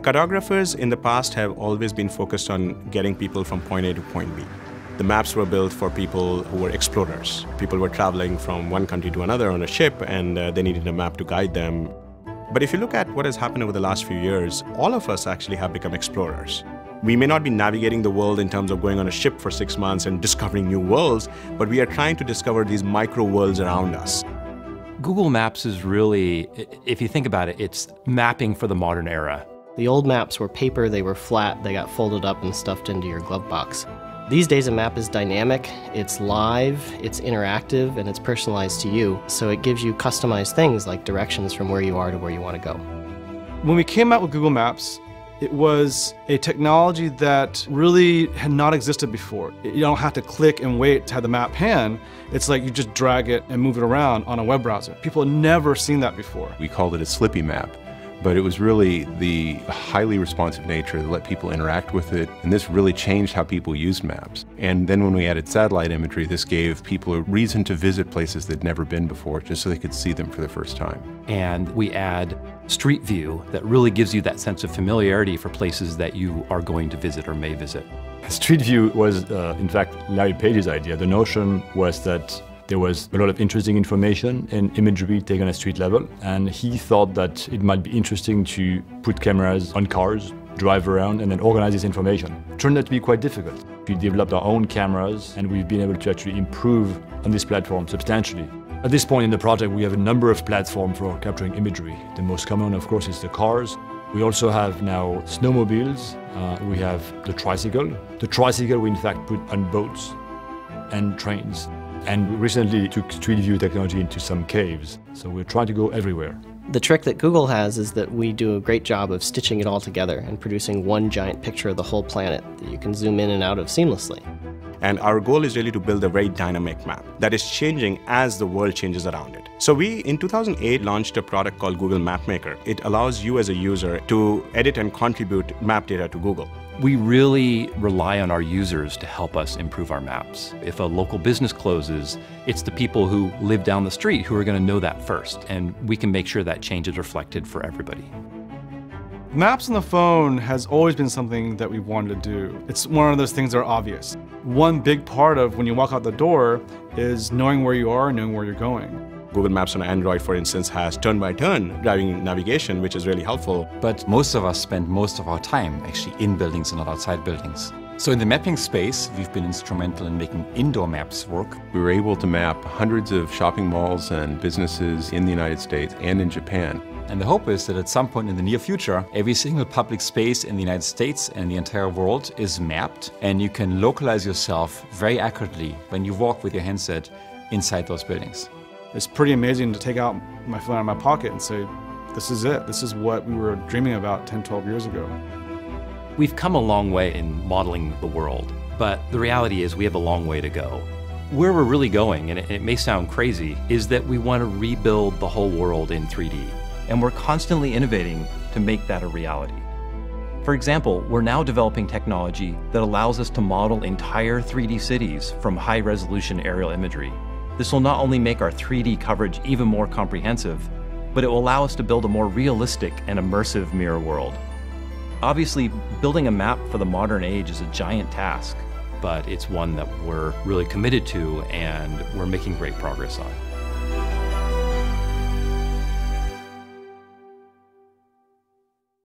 Cartographers in the past have always been focused on getting people from point A to point B. The maps were built for people who were explorers. People were traveling from one country to another on a ship, and they needed a map to guide them. But if you look at what has happened over the last few years, all of us actually have become explorers. We may not be navigating the world in terms of going on a ship for 6 months and discovering new worlds, but we are trying to discover these micro worlds around us. Google Maps is really, if you think about it, it's mapping for the modern era. The old maps were paper, they were flat, they got folded up and stuffed into your glove box. These days a map is dynamic, it's live, it's interactive, and it's personalized to you, so it gives you customized things like directions from where you are to where you want to go. When we came out with Google Maps, it was a technology that really had not existed before. You don't have to click and wait to have the map pan. It's like you just drag it and move it around on a web browser. People had never seen that before. We called it a slippy map, but it was really the highly responsive nature that let people interact with it, and this really changed how people used maps. And then when we added satellite imagery, this gave people a reason to visit places they'd never been before, just so they could see them for the first time. And we add Street View that really gives you that sense of familiarity for places that you are going to visit or may visit. Street View was, in fact, Larry Page's idea. The notion was that there was a lot of interesting information and imagery taken at street level, and he thought that it might be interesting to put cameras on cars, drive around, and then organize this information. It turned out to be quite difficult. We developed our own cameras, and we've been able to actually improve on this platform substantially. At this point in the project, we have a number of platforms for capturing imagery. The most common, of course, is the cars. We also have now snowmobiles. We have the tricycle. The tricycle we in fact put on boats and trains. And we recently took Street View technology into some caves. So we're trying to go everywhere. The trick that Google has is that we do a great job of stitching it all together and producing one giant picture of the whole planet that you can zoom in and out of seamlessly. And our goal is really to build a very dynamic map that is changing as the world changes around it. So we, in 2008, launched a product called Google Map Maker. It allows you as a user to edit and contribute map data to Google. We really rely on our users to help us improve our maps. If a local business closes, it's the people who live down the street who are going to know that first, and we can make sure that change is reflected for everybody. Maps on the phone has always been something that we wanted to do. It's one of those things that are obvious. One big part of when you walk out the door is knowing where you are and knowing where you're going. Google Maps on Android, for instance, has turn-by-turn driving navigation, which is really helpful. But most of us spend most of our time actually in buildings and not outside buildings. So in the mapping space, we've been instrumental in making indoor maps work. We were able to map hundreds of shopping malls and businesses in the United States and in Japan. And the hope is that at some point in the near future, every single public space in the United States and the entire world is mapped, and you can localize yourself very accurately when you walk with your handset inside those buildings. It's pretty amazing to take out my phone out of my pocket and say, this is it. This is what we were dreaming about 10, 12 years ago. We've come a long way in modeling the world, but the reality is we have a long way to go. Where we're really going, and it may sound crazy, is that we want to rebuild the whole world in 3D. And we're constantly innovating to make that a reality. For example, we're now developing technology that allows us to model entire 3D cities from high-resolution aerial imagery. This will not only make our 3D coverage even more comprehensive, but it will allow us to build a more realistic and immersive mirror world. Obviously, building a map for the modern age is a giant task, but it's one that we're really committed to and we're making great progress on.